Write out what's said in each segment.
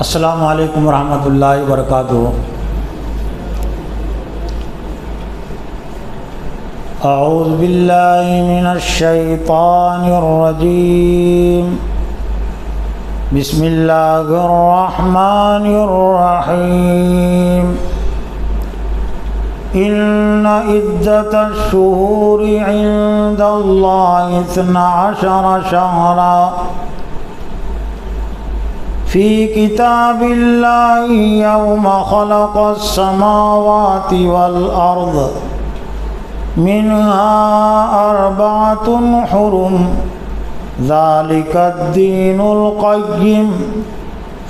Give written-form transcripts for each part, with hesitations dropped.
السلام علیکم ورحمۃ اللہ وبرکاتہ۔ اعوذ باللہ من الشیطان الرجیم، بسم اللہ الرحمن الرحیم۔ ان عدۃ الشہور عند اللہ 12 شہرا فی کتاب اللہ یوم خلق السماوات والارض منها 4 حرم ذلك الدین القیم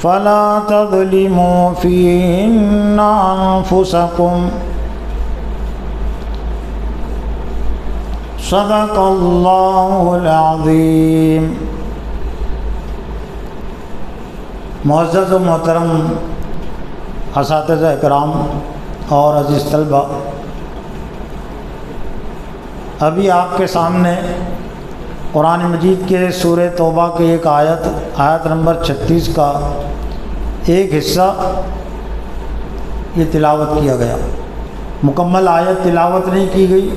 فلا تظلموا فیہن انفسکم صدق اللہ العظیم۔ معزز و محترم اساتذہ اکرام اور عزیز طلبہ، ابھی آپ کے سامنے قرآن مجید کے سورہ توبہ کی ایک آیت نمبر 36 کا ایک حصہ یہ تلاوت کیا گیا۔ مکمل آیت تلاوت نہیں کی گئی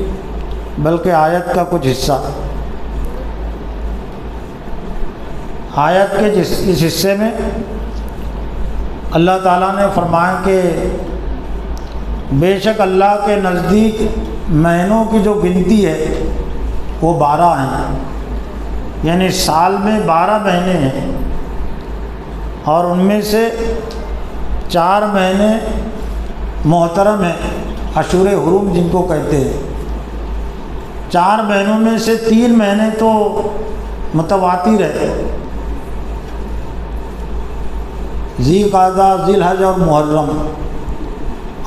بلکہ آیت کا کچھ حصہ۔ آیت کے اس حصے میں اللہ تعالیٰ نے فرمایا کہ بے شک اللہ کے نزدیک مہینوں کی جو گنتی ہے وہ 12 ہیں، یعنی سال میں 12 مہینے ہیں، اور ان میں سے 4 مہینے محترم ہیں، اشہر حرم جن کو کہتے ہیں۔ 4 مہینوں میں سے 3 مہینے تو متواتر ہے، ذی قعدہ، ذی الحج اور محرم،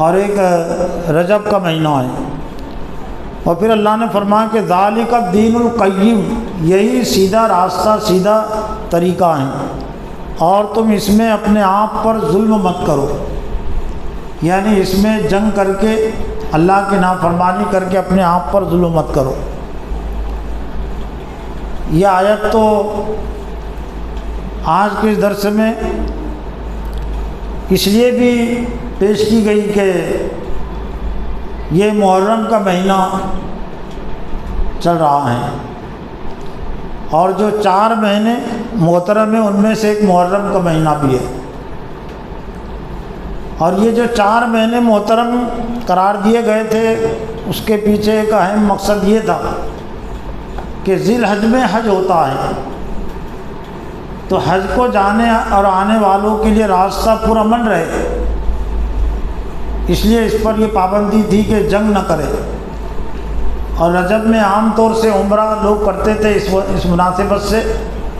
اور ایک رجب کا مہینہ ہے۔ اور پھر اللہ نے فرمایا کہ ذالک الدین القیم، یہی سیدھا راستہ، سیدھا طریقہ ہے، اور تم اس میں اپنے آپ پر ظلم مت کرو، یعنی اس میں جنگ کر کے، اللہ کی نافرمانی کر کے اپنے آپ پر ظلم مت کرو۔ یہ آیت تو آج کے اس درس میں اس لیے بھی پیش کی گئی کہ یہ محرم کا مہینہ چل رہا ہے، اور جو 4 مہینے محترم ہیں ان میں سے ایک محرم کا مہینہ بھی ہے، اور یہ جو 4 مہینے محترم قرار دیے گئے تھے اس کے پیچھے ایک اہم مقصد یہ تھا کہ ذی الحج میں حج ہوتا ہے، تو حج کو جانے اور آنے والوں کے لیے راستہ پرامن رہے، اس لیے اس پر یہ پابندی تھی کہ جنگ نہ کرے۔ اور رجب میں عام طور سے عمرہ لوگ کرتے تھے، اس مناسبت سے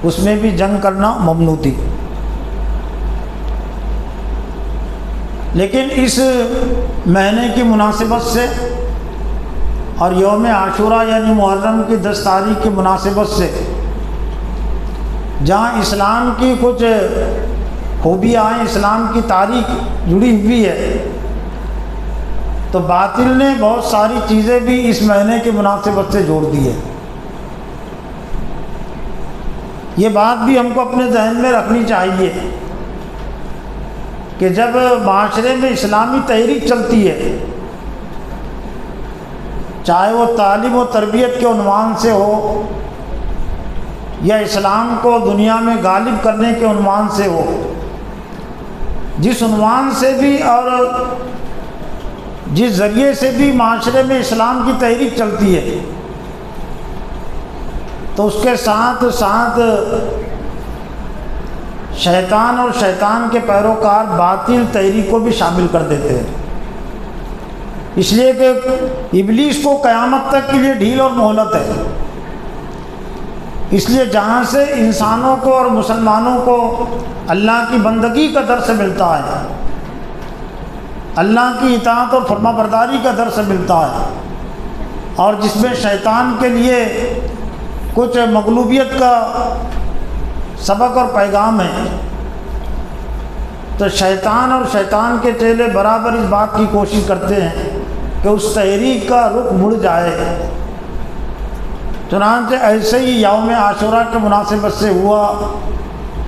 اس میں بھی جنگ کرنا ممنوع تھی۔ لیکن اس مہینے کی مناسبت سے اور یوم عاشوراء یعنی محرم کی 10 تاریخ کی مناسبت سے، جہاں اسلام کی کچھ خوبیاں ہیں، اسلام کی تاریخ جڑی ہوئی ہے، تو باطل نے بہت ساری چیزیں بھی اس مہینے کی مناسبت سے جوڑ دی ہے۔ یہ بات بھی ہم کو اپنے ذہن میں رکھنی چاہیے کہ جب معاشرے میں اسلامی تحریک چلتی ہے، چاہے وہ تعلیم و تربیت کے عنوان سے ہو یا اسلام کو دنیا میں غالب کرنے کے عنوان سے ہو، جس عنوان سے بھی اور جس ذریعے سے بھی معاشرے میں اسلام کی تحریک چلتی ہے، تو اس کے ساتھ ساتھ شیطان اور شیطان کے پیروکار باطل تحریک کو بھی شامل کر دیتے ہیں، اس لیے کہ ابلیس کو قیامت تک کے لیے ڈھیل اور مہلت ہے۔ اس لیے جہاں سے انسانوں کو اور مسلمانوں کو اللہ کی بندگی کا درس ملتا ہے، اللہ کی اطاعت اور فرما برداری کا درس ملتا ہے، اور جس میں شیطان کے لیے کچھ مغلوبیت کا سبق اور پیغام ہے، تو شیطان اور شیطان کے چیلے برابر اس بات کی کوشش کرتے ہیں کہ اس تحریک کا رخ مڑ جائے۔ چنانچہ ایسے ہی یوم عاشوراء کے مناسبت سے ہوا،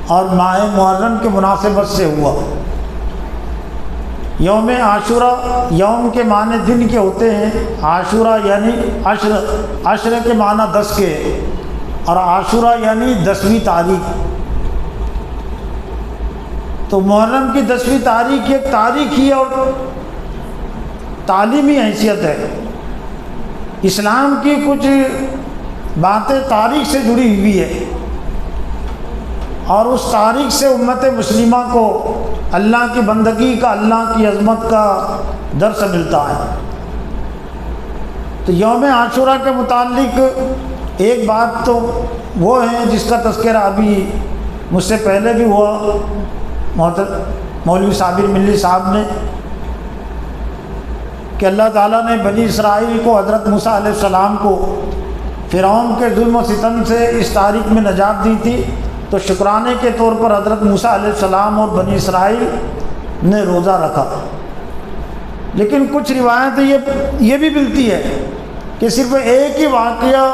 اور ماہ محرم کے مناسبت سے ہوا۔ یوم عاشورہ، یوم کے معنی دن کے ہوتے ہیں، عاشورہ یعنی عشر کے معنی 10 کے، اور عاشورہ یعنی 10ویں تاریخ۔ تو محرم کی 10ویں تاریخ ایک تاریخ ہی اور تعلیمی حیثیت ہے۔ اسلام کی کچھ باتیں تاریخ سے جڑی ہوئی ہے، اور اس تاریخ سے امت مسلمہ کو اللہ کی بندگی کا، اللہ کی عظمت کا درس ملتا ہے۔ تو یوم عاشورہ کے متعلق ایک بات تو وہ ہے جس کا تذکرہ ابھی مجھ سے پہلے بھی ہوا مولوی صابر ملی صاحب نے، کہ اللہ تعالیٰ نے بنی اسرائیل کو، حضرت موسیٰ علیہ السلام کو فرعون کے ظلم و ستم سے اس تاریخ میں نجات دی تھی، تو شکرانے کے طور پر حضرت موسیٰ علیہ السلام اور بنی اسرائیل نے روزہ رکھا۔ لیکن کچھ روایتیں یہ بھی ملتی ہے کہ صرف ایک ہی واقعہ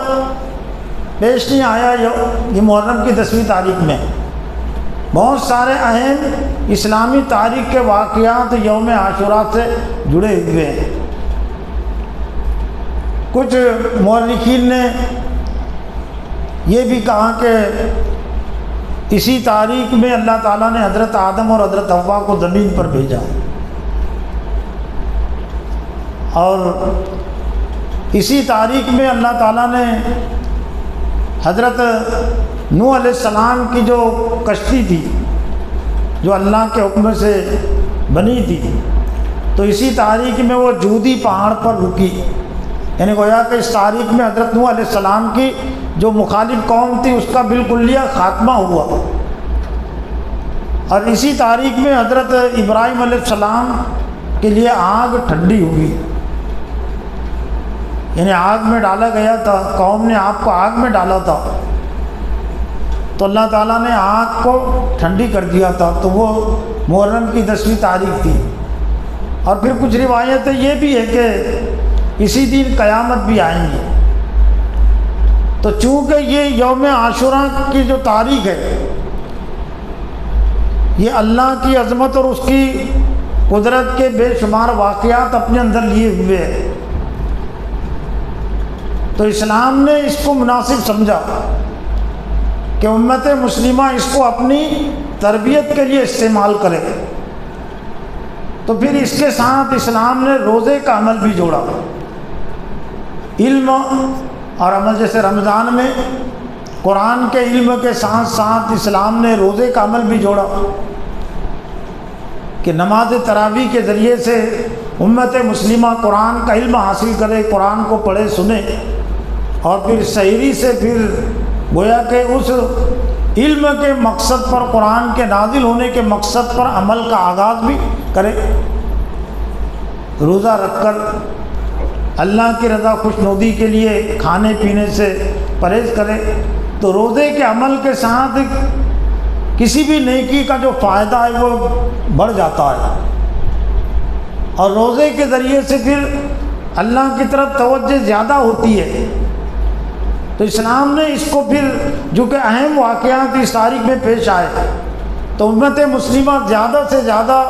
پیش نہیں آیا یہ محرم کی 10ویں تاریخ میں، بہت سارے اہم اسلامی تاریخ کے واقعات یوم عاشورہ سے جڑے ہوئے ہیں۔ کچھ مورخین نے یہ بھی کہا کہ اسی تاریخ میں اللہ تعالیٰ نے حضرت آدم اور حضرت حوا کو زمین پر بھیجا، اور اسی تاریخ میں اللہ تعالیٰ نے حضرت نوح علیہ السلام کی جو کشتی تھی، جو اللہ کے حکم سے بنی تھی، تو اسی تاریخ میں وہ جودی پہاڑ پر رکی، یعنی گویا کہ اس تاریخ میں حضرت نوح علیہ السلام کی جو مخالف قوم تھی اس کا بالکلیہ خاتمہ ہوا، اور اسی تاریخ میں حضرت ابراہیم علیہ السلام کے لیے آگ ٹھنڈی ہوئی، یعنی آگ میں ڈالا گیا تھا، قوم نے آپ کو آگ میں ڈالا تھا، تو اللہ تعالیٰ نے آگ کو ٹھنڈی کر دیا تھا، تو وہ محرم کی 10ویں تاریخ تھی۔ اور پھر کچھ روایتیں یہ بھی ہے کہ اسی دن قیامت بھی آئیں گی۔ تو چونکہ یہ یوم عاشورہ کی جو تاریخ ہے، یہ اللہ کی عظمت اور اس کی قدرت کے بے شمار واقعات اپنے اندر لیے ہوئے ہیں، تو اسلام نے اس کو مناسب سمجھا کہ امت مسلمہ اس کو اپنی تربیت کے لیے استعمال کرے۔ تو پھر اس کے ساتھ اسلام نے روزے کا عمل بھی جوڑا، علم اور عمل، جیسے رمضان میں قرآن کے علم کے ساتھ ساتھ اسلام نے روزے کا عمل بھی جوڑا، کہ نماز تراویح کے ذریعے سے امت مسلمہ قرآن کا علم حاصل کرے، قرآن کو پڑھے سنے، اور پھر سحری سے پھر گویا کہ اس علم کے مقصد پر، قرآن کے نازل ہونے کے مقصد پر عمل کا آغاز بھی کرے، روزہ رکھ کر اللہ کی رضا خوشنودی کے لیے کھانے پینے سے پرہیز کرے۔ تو روزے کے عمل کے ساتھ کسی بھی نیکی کا جو فائدہ ہے وہ بڑھ جاتا ہے، اور روزے کے ذریعے سے پھر اللہ کی طرف توجہ زیادہ ہوتی ہے۔ تو اسلام نے اس کو پھر، جو کہ اہم واقعات اس تاریخ میں پیش آئے، تو امت مسلمہ زیادہ سے زیادہ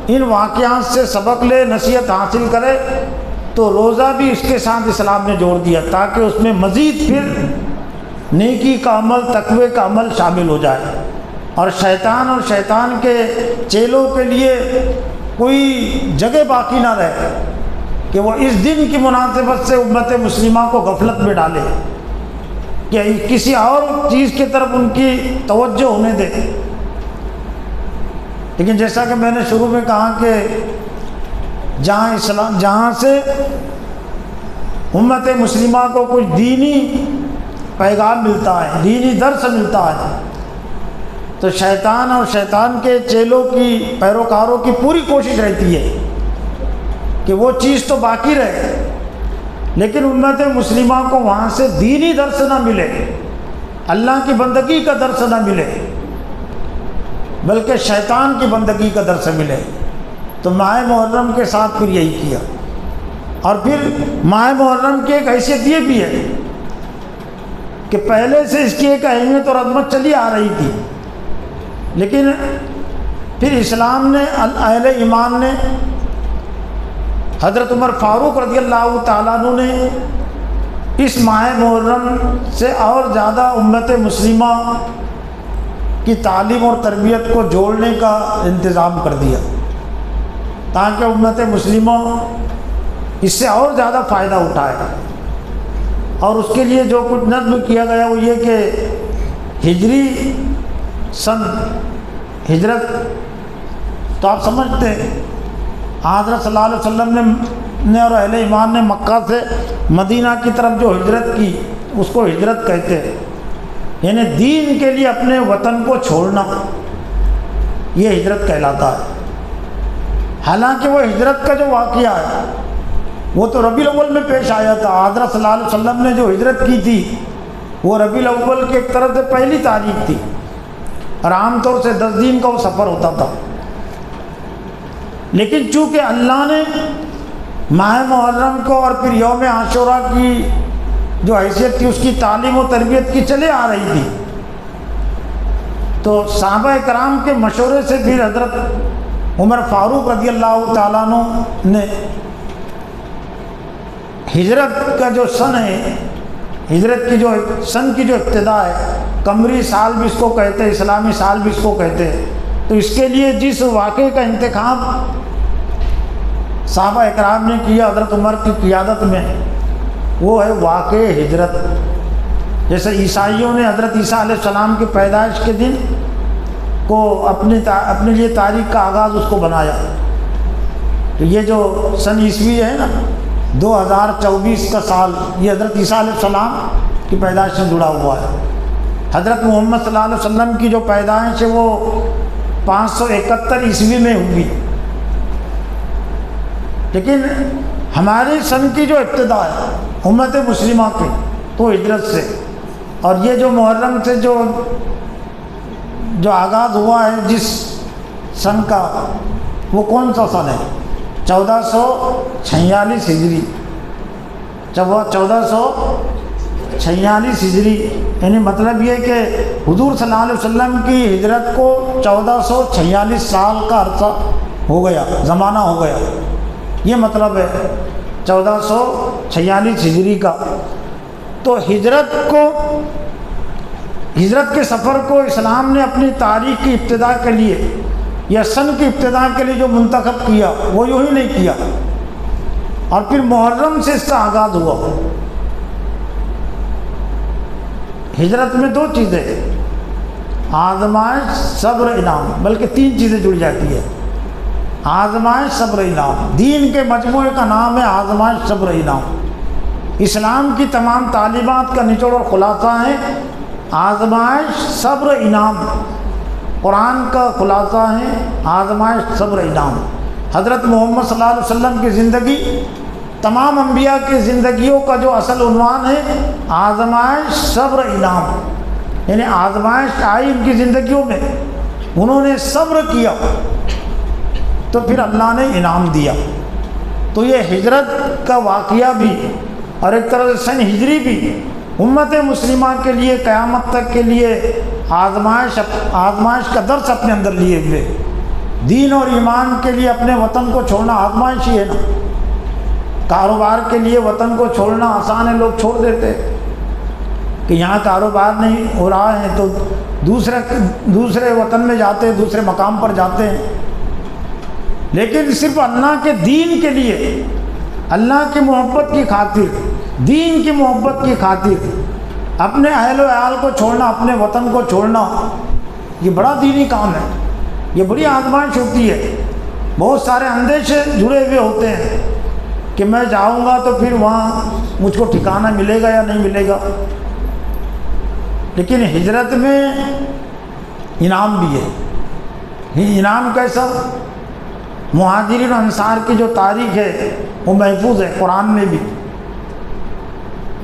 ان واقعات سے سبق لے، نصیحت حاصل کرے، تو روزہ بھی اس کے ساتھ اسلام نے جوڑ دیا، تاکہ اس میں مزید پھر نیکی کا عمل، تقوی کا عمل شامل ہو جائے، اور شیطان کے چیلوں کے لیے کوئی جگہ باقی نہ رہے کہ وہ اس دن کی مناسبت سے امت مسلمہ کو غفلت میں ڈالے، کہ کسی اور چیز کی طرف ان کی توجہ ہونے دے۔ لیکن جیسا کہ میں نے شروع میں کہا کہ جہاں سے امت مسلمہ کو کچھ دینی پیغام ملتا ہے، دینی درس ملتا ہے، تو شیطان اور شیطان کے چیلوں کی، پیروکاروں کی پوری کوشش رہتی ہے کہ وہ چیز تو باقی رہے، لیکن امت مسلمہ کو وہاں سے دینی درس نہ ملے، اللہ کی بندگی کا درس نہ ملے، بلکہ شیطان کی بندگی کا درس ملے۔ تو ماہ محرم کے ساتھ پھر یہی کیا، اور پھر ماہ محرم کی ایک حیثیت یہ بھی ہے کہ پہلے سے اس کی ایک اہمیت اور عظمت چلی آ رہی تھی، لیکن پھر اسلام نے اہل ایمان نے حضرت عمر فاروق رضی اللہ تعالیٰ عنہ نے اس ماہ محرم سے اور زیادہ امت مسلمہ کی تعلیم اور تربیت کو جوڑنے کا انتظام کر دیا تاکہ امت مسلمہ اس سے اور زیادہ فائدہ اٹھائے. اور اس کے لیے جو کچھ نظم کیا گیا وہ یہ کہ ہجری سن ہجرت تو آپ سمجھتے ہیں حضرت صلی اللہ علیہ وسلم نے اور اہل ایمان نے مکہ سے مدینہ کی طرف جو ہجرت کی اس کو ہجرت کہتے ہیں، یعنی دین کے لیے اپنے وطن کو چھوڑنا، یہ ہجرت کہلاتا ہے. حالانکہ وہ ہجرت کا جو واقعہ ہے وہ تو ربیع الاول میں پیش آیا تھا. حضرت صلی اللہ علیہ وسلم نے جو ہجرت کی تھی وہ ربیع الاول کی ایک طرف سے پہلی تاریخ تھی اور عام طور سے 10 دن کا وہ سفر ہوتا تھا. لیکن چونکہ اللہ نے ماہ محرم کو اور پھر یوم عاشوراء کی جو حیثیت تھی اس کی تعلیم و تربیت کی چلے آ رہی تھی، تو صحابہ کرام کے مشورے سے پھر حضرت عمر فاروق رضی اللہ تعالیٰ عنہ نے ہجرت کا جو سن ہے، ہجرت کی جو سن کی جو ابتدا ہے، قمری سال بھی اس کو کہتے ہیں، اسلامی سال بھی اس کو کہتے ہیں، تو اس کے لیے جس واقعے کا انتخاب صحابہ اکرام نے کیا حضرت عمر کی قیادت میں، وہ ہے واقع ہجرت. جیسے عیسائیوں نے حضرت عیسیٰ علیہ السلام کی پیدائش کے دن کو اپنے لیے تاریخ کا آغاز اس کو بنایا. تو یہ جو سن عیسوی ہے نا 2024 کا سال، یہ حضرت عیسیٰ علیہ السلام کی پیدائش سے جڑا ہوا ہے. حضرت محمد صلی اللہ علیہ وسلم کی جو پیدائش ہے وہ 571 عیسوی میں ہوئی. لیکن ہماری سن کی جو ابتدا ہے امت مسلمہ کی تو ہجرت سے، اور یہ جو محرم سے جو آغاز ہوا ہے جس سن کا، وہ کون سا سن ہے؟ 1446 ہجری. 1446 ہجری، یعنی مطلب یہ کہ حضور صلی اللہ علیہ وسلم کی ہجرت کو 1446 سال کا عرصہ ہو گیا، زمانہ ہو گیا، یہ مطلب ہے 1446 ہجری کا. تو ہجرت کے سفر کو اسلام نے اپنی تاریخ کی ابتدا کے لیے یا سن کی ابتدا کے لیے جو منتخب کیا وہ یوں ہی نہیں کیا، اور پھر محرم سے اس کا آغاز ہوا. ہجرت میں 2 چیزیں، آزمائش، صبر، انعام، بلکہ 3 چیزیں جڑ جاتی ہے، آزمائش، صبر، انعام. دین کے مجموعے کا نام ہے آزمائش، صبر، انعام. اسلام کی تمام تعلیمات کا نچوڑ اور خلاصہ ہے آزمائش، صبر، انعام. قرآن کا خلاصہ ہے آزمائش، صبر، انعام. حضرت محمد صلی اللہ علیہ وسلم کی زندگی تمام انبیاء کی زندگیوں کا جو اصل عنوان ہے آزمائش، صبر، انعام. یعنی آزمائش آئی ان کی زندگیوں میں، انہوں نے صبر کیا تو پھر اللہ نے انعام دیا. تو یہ ہجرت کا واقعہ بھی اور ایک طرح سے سن ہجری بھی امت مسلمہ کے لیے قیامت تک کے لیے آزمائش کا درس اپنے اندر لیے ہوئے. دین اور ایمان کے لیے اپنے وطن کو چھوڑنا آزمائش ہی ہے نا. کاروبار کے لیے وطن کو چھوڑنا آسان ہے، لوگ چھوڑ دیتے کہ یہاں کاروبار نہیں ہو رہا ہے تو دوسرے وطن میں جاتے ہیں، دوسرے مقام پر جاتے ہیں. لیکن صرف اللہ کے دین کے لیے، اللہ کی محبت کی خاطر، دین کی محبت کی خاطر اپنے اہل و عیال کو چھوڑنا، اپنے وطن کو چھوڑنا، یہ بڑا دینی کام ہے، یہ بڑی آزمائش ہوتی ہے. بہت سارے اندیشے جڑے ہوئے ہوتے ہیں کہ میں جاؤں گا تو پھر وہاں مجھ کو ٹھکانہ ملے گا یا نہیں ملے گا. لیکن ہجرت میں انعام بھی ہے. انعام کیسا؟ مہاجرین و انصار کی جو تاریخ ہے وہ محفوظ ہے قرآن میں بھی،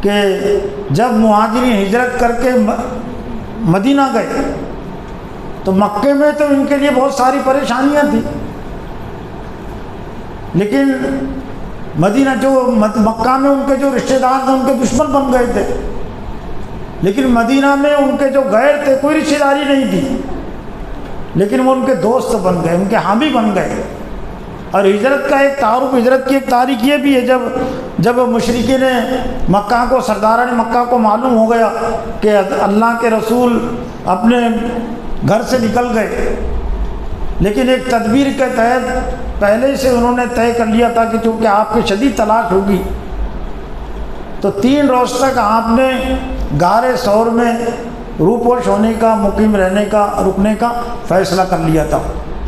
کہ جب مہاجرین ہجرت کر کے مدینہ گئے تو مکے میں تو ان کے لیے بہت ساری پریشانیاں تھیں، لیکن مدینہ جو مکہ میں ان کے جو رشتہ دار تھے ان کے دشمن بن گئے تھے، لیکن مدینہ میں ان کے جو غیر تھے کوئی رشتہ داری نہیں تھی. لیکن وہ ان کے دوست بن گئے، ان کے حامی بن گئے۔ اور ہجرت کا ایک تعارف، ہجرت کی ایک تاریخ یہ بھی ہے، جب مشرکین مکہ کو، سرداران مکہ کو معلوم ہو گیا کہ اللہ کے رسول اپنے گھر سے نکل گئے، لیکن ایک تدبیر کے تحت پہلے سے انہوں نے طے کر لیا تھا کہ چونکہ آپ کی شدید تلاش ہوگی، تو 3 روز تک آپ نے غار ثور میں روپوش ہونے کا، مقیم رہنے کا، رکنے کا فیصلہ کر لیا تھا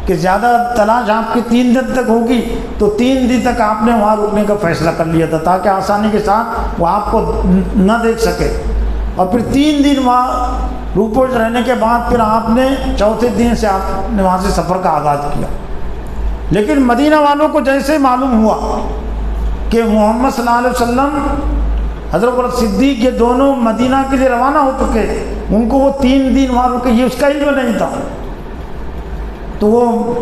کہ زیادہ تلاش آپ کی 3 دن تک ہوگی، تو 3 دن تک آپ نے وہاں رکنے کا فیصلہ کر لیا تھا تاکہ آسانی کے ساتھ وہ آپ کو نہ دیکھ سکے۔ اور پھر 3 دن وہاں روپوش رہنے کے بعد پھر آپ نے چوتھے دن سے آپ نے وہاں سے سفر کا آغاز کیا۔ لیکن مدینہ والوں کو جیسے معلوم ہوا کہ محمد صلی اللہ علیہ وسلم، حضرت بکر صدیق، یہ دونوں مدینہ کے لیے روانہ ہو چکے، ان کو وہ 3 دن وہاں رکے، یہ اس کا علم نہیں تھا، تو وہ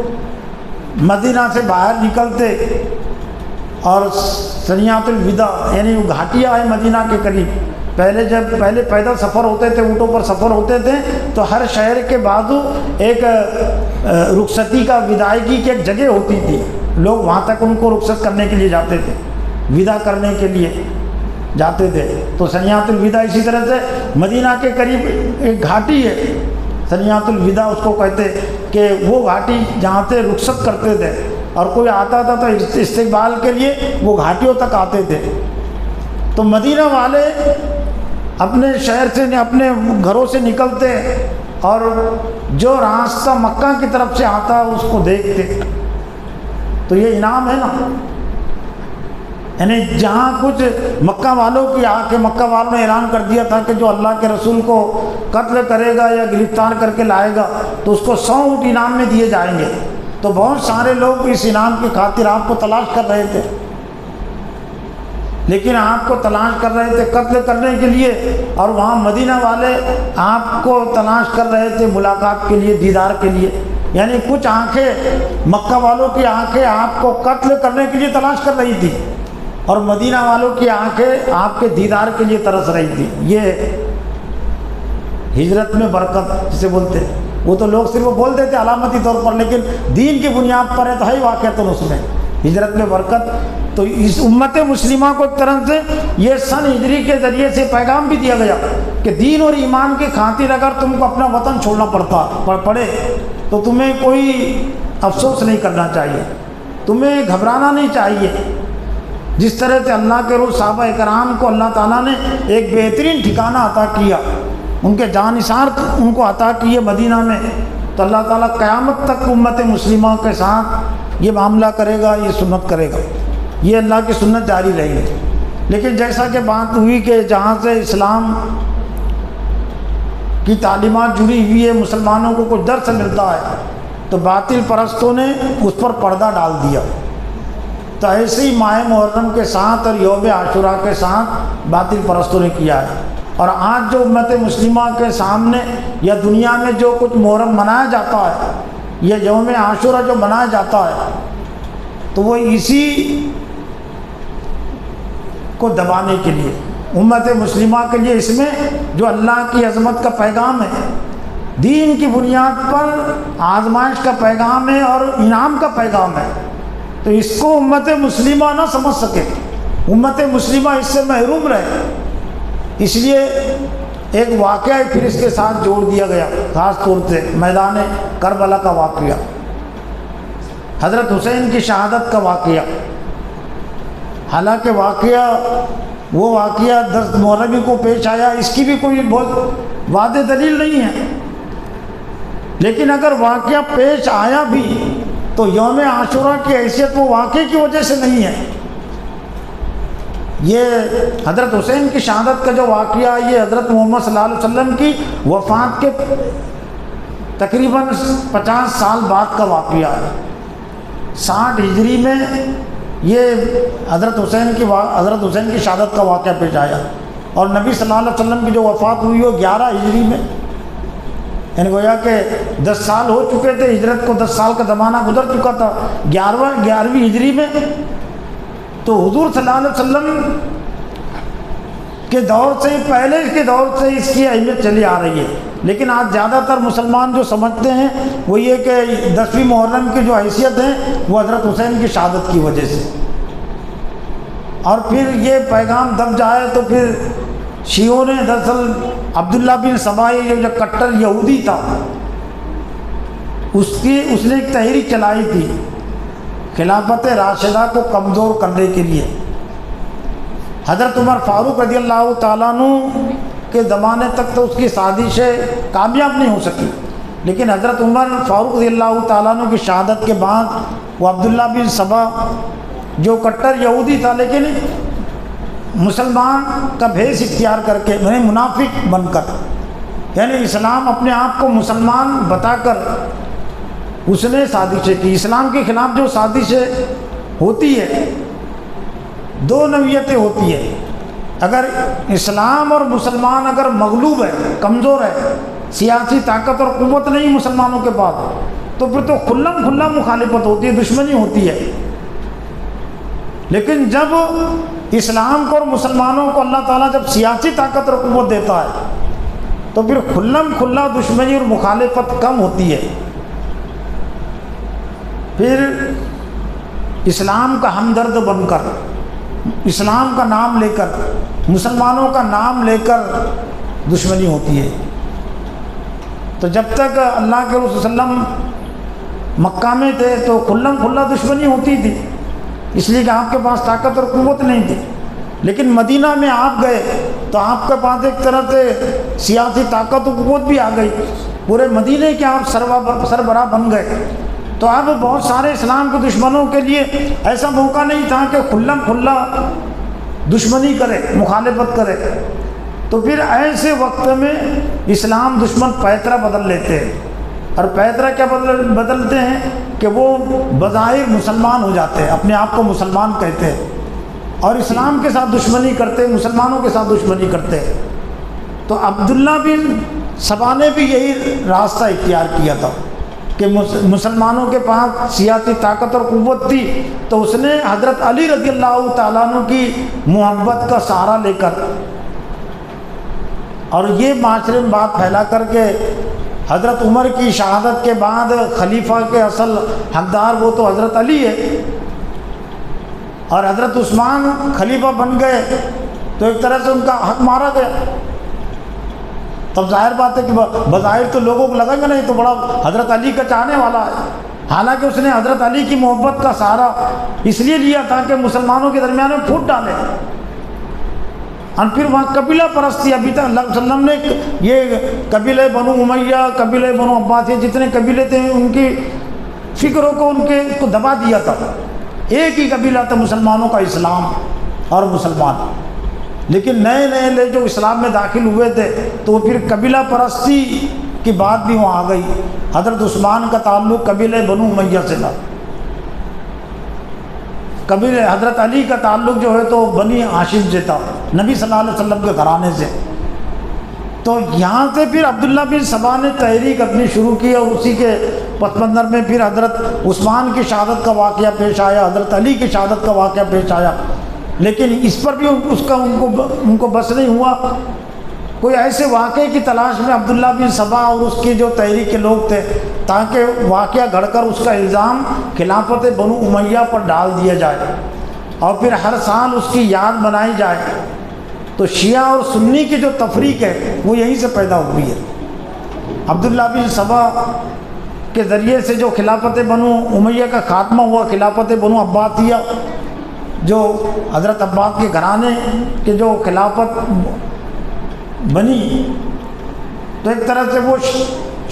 مدینہ سے باہر نکلتے اور ثنیۃ الوداع، یعنی وہ گھاٹیاں ہیں مدینہ کے قریب، پہلے پیدل سفر ہوتے تھے، اونٹوں پر سفر ہوتے تھے، تو ہر شہر کے بازو ایک رخصتی کا، وداعگی کی ایک جگہ ہوتی تھی، لوگ وہاں تک ان کو رخصت کرنے کے لیے جاتے تھے، ودا کرنے کے لیے جاتے تھے۔ تو ثنیۃ الوداع اسی طرح سے مدینہ کے قریب ایک گھاٹی ہے، ثنیۃ الوداع اس کو کہتے، کہ وہ گھاٹی جہاں سے رخصت کرتے تھے، اور کوئی آتا تھا تو استقبال کے لیے وہ گھاٹیوں تک آتے تھے۔ تو مدینہ والے اپنے شہر سے، اپنے گھروں سے نکلتے اور جو راستہ مکہ کی طرف سے آتا اس کو دیکھتے، تو یہ انعام ہے نا، یعنی جہاں کچھ مکہ والوں کی آنکھیں، مکہ والوں نے اعلان کر دیا تھا کہ جو اللہ کے رسول کو قتل کرے گا یا گرفتار کر کے لائے گا تو اس کو 100 اونٹ انعام میں دیے جائیں گے، تو بہت سارے لوگ اس انعام کی خاطر آپ کو تلاش کر رہے تھے، لیکن آپ کو تلاش کر رہے تھے قتل کرنے کے لیے، اور وہاں مدینہ والے آپ کو تلاش کر رہے تھے ملاقات کے لیے، دیدار کے لیے، یعنی کچھ آنکھیں، مکہ والوں کی آنکھیں آپ کو قتل کرنے کے لیے تلاش کر رہی تھی، اور مدینہ والوں کی آنکھیں آپ کے دیدار کے لیے ترس رہی تھی۔ یہ ہجرت میں برکت جسے بولتے، وہ تو لوگ صرف بولتے تھے علامتی طور پر، لیکن دین کی بنیاد پر ہے تو ہے ہی واقعہ اس میں ہجرت میں برکت۔ تو اس امت مسلمہ کو ایک طرح سے یہ سن ہجری کے ذریعے سے پیغام بھی دیا گیا کہ دین اور ایمان کی خاطر اگر تم کو اپنا وطن چھوڑنا پڑے تو تمہیں کوئی افسوس نہیں کرنا چاہیے، تمہیں گھبرانا نہیں چاہیے۔ جس طرح سے اللہ کے رسول صحابہ کرام کو اللہ تعالیٰ نے ایک بہترین ٹھکانہ عطا کیا، ان کے جانثار ان کو عطا کیے مدینہ میں، تو اللہ تعالیٰ قیامت تک امت مسلمہ کے ساتھ یہ معاملہ کرے گا، یہ سنت کرے گا، یہ اللہ کی سنت جاری رہے گی۔ لیکن جیسا کہ بات ہوئی کہ جہاں سے اسلام کی تعلیمات جڑی ہوئی ہے، مسلمانوں کو کچھ درس ملتا ہے، تو باطل پرستوں نے اس پر پردہ ڈال دیا۔ تو ایسے ہی ماہ محرم کے ساتھ اور یوم عاشوراء کے ساتھ باطل پرستوں نے کیا ہے، اور آج جو امت مسلمہ کے سامنے یا دنیا میں جو کچھ محرم منایا جاتا ہے، یہ یوم عاشوراء جو منایا جاتا ہے، تو وہ اسی کو دبانے کے لیے، امت مسلمہ کے لیے اس میں جو اللہ کی عظمت کا پیغام ہے، دین کی بنیاد پر آزمائش کا پیغام ہے اور انعام کا پیغام ہے، تو اس کو امت مسلمہ نہ سمجھ سکے، امت مسلمہ اس سے محروم رہے، اس لیے ایک واقعہ پھر اس کے ساتھ جوڑ دیا گیا، خاص طور سے میدان کربلا کا واقعہ، حضرت حسین کی شہادت کا واقعہ۔ حالانکہ وہ واقعہ 10 محرم کو پیش آیا، اس کی بھی کوئی بہت واضح دلیل نہیں ہے، لیکن اگر واقعہ پیش آیا بھی تو یوم عاشوراء کی حیثیت وہ واقعے کی وجہ سے نہیں ہے۔ یہ حضرت حسین کی شہادت کا جو واقعہ، یہ حضرت محمد صلی اللہ علیہ وسلم کی وفات کے تقریباً 50 سال بعد کا واقعہ ہے۔ 60 ہجری میں یہ حضرت حسین کی شہادت کا واقعہ پیش آیا، اور نبی صلی اللہ علیہ وسلم کی جو وفات ہوئی وہ 11 ہجری میں، یعنی گویا کہ 10 سال ہو چکے تھے، ہجرت کو 10 سال کا زمانہ گزر چکا تھا 11ویں ہجری میں۔ تو حضور صلی اللہ علیہ وسلم کے دور سے، پہلے کے دور سے اس کی اہمیت چلی آ رہی ہے، لیکن آج زیادہ تر مسلمان جو سمجھتے ہیں وہ یہ کہ 10ویں محرم کی جو حیثیت ہے وہ حضرت حسین کی شہادت کی وجہ سے، اور پھر یہ پیغام دب جائے تو پھر شیعوں نے دراصل عبداللہ بن سبائی جو کٹر یہودی تھا اس نے ایک تحریک چلائی تھی خلافت راشدہ کو کمزور کرنے کے لیے۔ حضرت عمر فاروق رضی اللہ تعالیٰ عنہ کے زمانے تک تو اس کی سازشیں کامیاب نہیں ہو سکی، لیکن حضرت عمر فاروق رضی اللہ تعالیٰ عنہ کی شہادت کے بعد وہ عبداللہ بن سبا جو کٹر یہودی تھا لیکن مسلمان کا بھیس اختیار کر کے، یعنی منافق بن کر، یعنی اسلام اپنے آپ کو مسلمان بتا کر اس نے سازشیں کی۔ اسلام کے خلاف جو سازشیں ہوتی ہے دو نوعیتیں ہوتی ہے، اگر اسلام اور مسلمان اگر مغلوب ہے، کمزور ہے، سیاسی طاقت اور قوت نہیں مسلمانوں کے پاس، تو پھر تو کھلم کھلا مخالفت ہوتی ہے، دشمنی ہوتی ہے۔ لیکن جب اسلام کو اور مسلمانوں کو اللہ تعالیٰ جب سیاسی طاقت اور قوت دیتا ہے تو پھر کھلم کھلا دشمنی اور مخالفت کم ہوتی ہے۔ پھر اسلام کا ہمدرد بن کر، اسلام کا نام لے کر، مسلمانوں کا نام لے کر دشمنی ہوتی ہے۔ تو جب تک اللہ کے رسول صلی اللہ علیہ وسلم مکہ میں تھے تو کھلم کھلا دشمنی ہوتی تھی، اس لیے کہ آپ کے پاس طاقت اور قوت نہیں تھی، لیکن مدینہ میں آپ گئے تو آپ کے پاس ایک طرح سے سیاسی طاقت و قوت بھی آ گئی، پورے مدینے کے آپ سربراہ بن گئے، تو اب بہت سارے اسلام کے دشمنوں کے لیے ایسا موقع نہیں تھا کہ کھلم کھلا دشمنی کرے، مخالفت کرے۔ تو پھر ایسے وقت میں اسلام دشمن پیترا بدل لیتے ہیں، اور پیترا کیا بدلتے ہیں کہ وہ بظاہر مسلمان ہو جاتے ہیں، اپنے آپ کو مسلمان کہتے ہیں اور اسلام کے ساتھ دشمنی کرتے ہیں، مسلمانوں کے ساتھ دشمنی کرتے ہیں۔ تو عبداللہ بن سبا نے بھی یہی راستہ اختیار کیا تھا کہ مسلمانوں کے پاس سیاسی طاقت اور قوت تھی، تو اس نے حضرت علی رضی اللہ تعالیٰ عنہ کی محبت کا سہارا لے کر اور یہ معاشرے میں بات پھیلا کر کے حضرت عمر کی شہادت کے بعد خلیفہ کے اصل حقدار وہ تو حضرت علی ہے، اور حضرت عثمان خلیفہ بن گئے تو ایک طرح سے ان کا حق مارا گیا۔ تب ظاہر بات ہے کہ بظاہر تو لوگوں کو لگا گا نہیں تو بڑا حضرت علی کا چاہنے والا ہے، حالانکہ اس نے حضرت علی کی محبت کا سہارا اس لیے لیا تھا کہ مسلمانوں کے درمیان میں پھوٹ ڈالے، اور پھر وہاں قبیلہ پرستی، ابھی تک اللہ صلی اللہ علیہ وسلم نے یہ قبیلہ بنو امیہ، قبیلہ بنو عباس، جتنے قبیلے تھے ان کی فکروں کو ان کے کو دبا دیا تھا، ایک ہی قبیلہ تھا مسلمانوں کا، اسلام اور مسلمان۔ لیکن نئے نئے جو اسلام میں داخل ہوئے تھے تو وہ پھر قبیلہ پرستی کی بات بھی وہاں آ گئی۔ حضرت عثمان کا تعلق قبیلہ بنو امیہ سے تھا، قبیلہ حضرت علی کا تعلق جو ہے تو بنی ہاشم سے تھا، نبی صلی اللہ علیہ وسلم کے گھرانے سے۔ تو یہاں سے پھر عبداللہ بن سبا نے تحریک اپنی شروع کی، اور اسی کے پس منظر میں پھر حضرت عثمان کی شہادت کا واقعہ پیش آیا، حضرت علی کی شہادت کا واقعہ پیش آیا، لیکن اس پر بھی ان کو بس نہیں ہوا۔ کوئی ایسے واقعے کی تلاش میں عبداللہ بن سبا اور اس کی جو تحریک کے لوگ تھے، تاکہ واقعہ گھڑ کر اس کا الزام خلافت بنو امیہ پر ڈال دیا جائے اور پھر ہر سال اس کی یاد منائی جائے۔ تو شیعہ اور سنی کی جو تفریق ہے وہ یہیں سے پیدا ہوئی ہے۔ عبداللہ بن سبا کے ذریعے سے جو خلافت بنو امیہ کا خاتمہ ہوا، خلافت بنو عباسیہ، جو حضرت عباس کے گھرانے کے جو خلافت بنی، تو ایک طرح سے وہ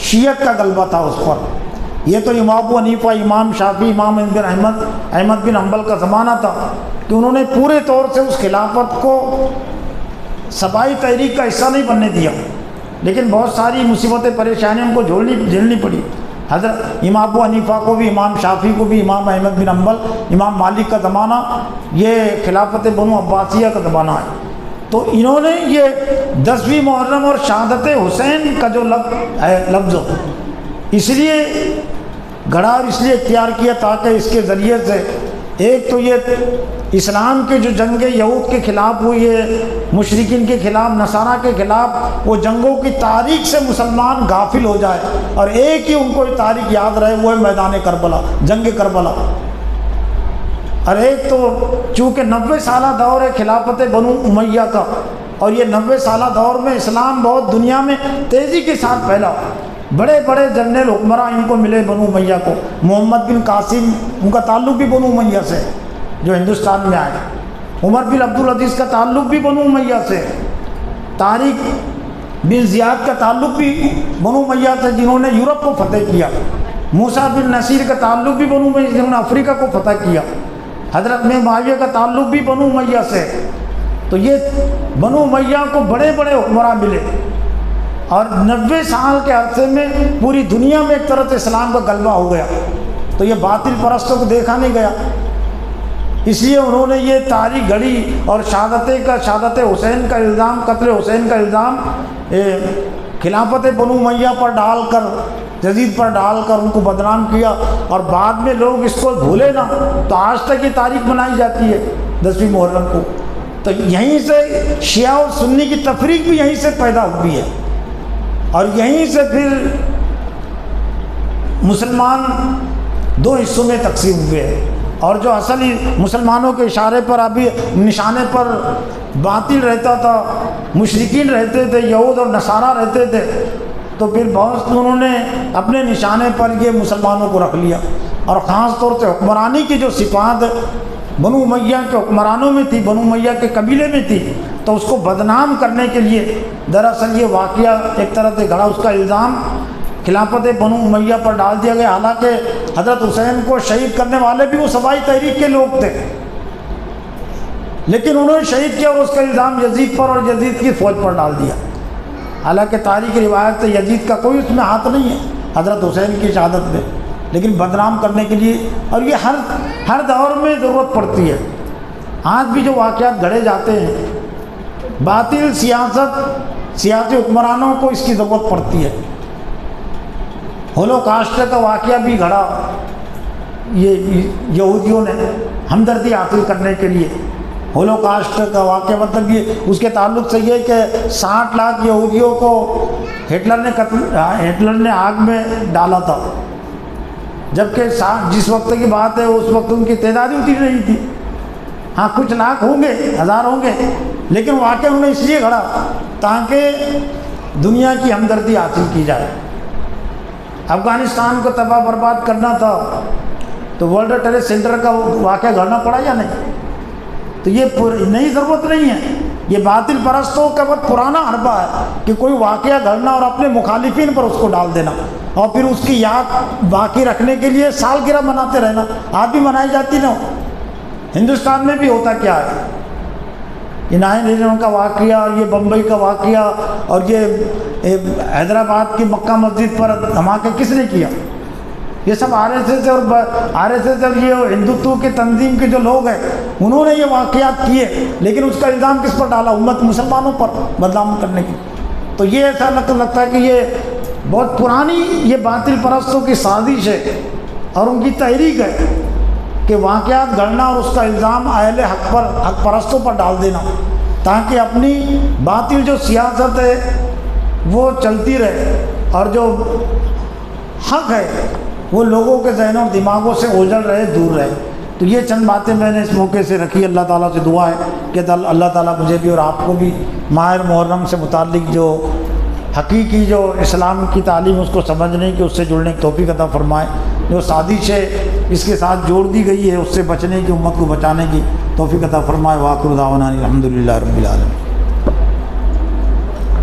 شیعت کا غلبہ تھا اس پر۔ یہ تو امام ابو حنیفہ، امام شافعی، امام احمد بن حنبل کا زمانہ تھا کہ انہوں نے پورے طور سے اس خلافت کو سبائی تحریک کا حصہ نہیں بننے دیا، لیکن بہت ساری مصیبتیں پریشانیاں ان کو جھیلنی پڑی۔ حضرت امام ابو حنیفہ کو بھی، امام شافعی کو بھی، امام احمد بن حنبل، امام مالک کا زمانہ یہ خلافت بنو عباسیہ کا زمانہ ہے۔ تو انہوں نے یہ 10ویں محرم اور شہادت حسین کا جو لفظ اس لیے گھڑا اور اس لیے اختیار کیا تاکہ اس کے ذریعے سے ایک تو یہ اسلام کے جو جنگ یہود کے خلاف ہوئی ہے، مشرکین کے خلاف، نصارہ کے خلاف، وہ جنگوں کی تاریخ سے مسلمان غافل ہو جائے، اور ایک ہی ان کو تاریخ یاد رہے، وہ ہے میدان کربلا، جنگ کربلا۔ اور ایک تو چونکہ 90 سالہ دور ہے خلافت بنو امیہ کا، اور یہ 90 سالہ دور میں اسلام بہت دنیا میں تیزی کے ساتھ پھیلا، بڑے بڑے جنرل حکمراں ان کو ملے بنو امیہ کو۔ محمد بن قاسم، ان کا تعلق بھی بنو امیہ سے جو ہندوستان میں آئے۔ عمر بن عبدالعزیز کا تعلق بھی بنو امیہ سے۔ طارق بن زیاد کا تعلق بھی بنو امیہ سے جنہوں نے یورپ کو فتح کیا۔ موسیٰ بن نصیر کا تعلق بھی بنو امیہ جنہوں نے افریقہ کو فتح کیا۔ حضرت میں معاویہ کا تعلق بھی بنو امیہ سے۔ تو یہ بنو امیہ کو بڑے بڑے حکمراں ملے، اور 90 سال کے عرصے میں پوری دنیا میں ایک طرح سے اسلام کا غلبہ ہو گیا۔ تو یہ باطل پرستوں کو دیکھا نہیں گیا، اس لیے انہوں نے یہ تاریخ گھڑی اور شہادت حسین کا الزام، قتل حسین کا الزام خلافت بنو امیہ پر ڈال کر، یزید پر ڈال کر ان کو بدنام کیا، اور بعد میں لوگ اس کو بھولے نہ، تو آج تک یہ تاریخ منائی جاتی ہے 10ویں محرم کو۔ تو یہیں سے شیعہ اور سنی کی تفریق بھی یہیں سے پیدا ہوئی ہے، اور یہیں سے پھر مسلمان دو حصوں میں تقسیم ہوئے ہیں، اور جو اصل مسلمانوں کے اشارے پر، ابھی نشانے پر باطل رہتا تھا، مشرکین رہتے تھے، یہود اور نصارہ رہتے تھے، تو پھر بہت انہوں نے اپنے نشانے پر یہ مسلمانوں کو رکھ لیا، اور خاص طور سے حکمرانی کی جو صفات بنو امیہ کے حکمرانوں میں تھی، بنو امیہ کے قبیلے میں تھی، تو اس کو بدنام کرنے کے لیے دراصل یہ واقعہ ایک طرح سے گھڑا، اس کا الزام خلافت بنو امیہ پر ڈال دیا گیا۔ حالانکہ حضرت حسین کو شہید کرنے والے بھی وہ صفائی تحریک کے لوگ تھے، لیکن انہوں نے شہید کیا اور اس کا الزام یزید پر اور یزید کی فوج پر ڈال دیا۔ حالانکہ تاریخی روایت سے یزید کا کوئی اس میں ہاتھ نہیں ہے حضرت حسین کی شہادت میں، لیکن بدنام کرنے کے لیے، اور یہ ہر دور میں ضرورت پڑتی ہے۔ آج بھی جو واقعات گھڑے جاتے ہیں، باطل سیاسی حکمرانوں کو اس کی ضرورت پڑتی ہے۔ ہولوکاسٹ کا واقعہ بھی گھڑا یہ یہودیوں نے ہمدردی حاصل کرنے کے لیے۔ ہولوکاسٹ کا واقعہ مطلب یہ، اس کے تعلق سے یہ کہ 60 لاکھ یہودیوں کو ہٹلر نے آگ میں ڈالا تھا، جبکہ جس وقت کی بات ہے اس وقت ان کی تعداد اتنی نہیں تھی، ہاں کچھ لاکھ ہوں گے، ہزار ہوں گے، لیکن واقعہ انہوں نے اس لیے گھڑا تاکہ دنیا کی ہمدردی حاصل کی جائے۔ افغانستان کو تباہ برباد کرنا تھا تو ورلڈ ٹریڈ سینٹر کا واقعہ گھڑنا پڑا یا نہیں؟ تو یہ نئی ضرورت نہیں ہے، یہ باطل پرستوں کا بہت پرانا حربہ ہے کہ کوئی واقعہ گھڑنا اور اپنے مخالفین پر اس کو ڈال دینا، اور پھر اس کی یاد باقی رکھنے کے لیے سالگرہ مناتے رہنا۔ آج بھی منائی جاتی نا، ہندوستان میں بھی ہوتا کیا ہے، یہ 9/11 کا واقعہ اور یہ بمبئی کا واقعہ اور یہ حیدرآباد کی مکہ مسجد پر دھماکے کس نے کیا؟ یہ سب RSS اور یہ ہندوتو کی تنظیم کے جو لوگ ہیں انہوں نے یہ واقعات کیے، لیکن اس کا الزام کس پر ڈالا؟ امت مسلمانوں پر بدنام کرنے کی۔ تو یہ ایسا لگتا ہے کہ یہ بہت پرانی یہ باطل پرستوں کی سازش ہے اور ان کی تحریک ہے کہ واقعات گھڑنا اور اس کا الزام اہل حق پرستوں پر ڈال دینا، تاکہ اپنی باطل جو سیاست ہے وہ چلتی رہے اور جو حق ہے وہ لوگوں کے ذہنوں اور دماغوں سے اوجھل رہے، دور رہے۔ تو یہ چند باتیں میں نے اس موقع سے رکھی۔ اللہ تعالیٰ سے دعا ہے کہ اللہ تعالیٰ مجھے بھی اور آپ کو بھی ماہ محرم سے متعلق جو حقیقی جو اسلام کی تعلیم اس کو سمجھنے کی، اس سے جڑنے کی توفیق عطا فرمائے، جو سازش ہے اس کے ساتھ جوڑ دی گئی ہے اس سے بچنے کی، امت کو بچانے کی توفیق عطا فرمائے۔ وآخر دعوانا الحمدللہ رب العالمین۔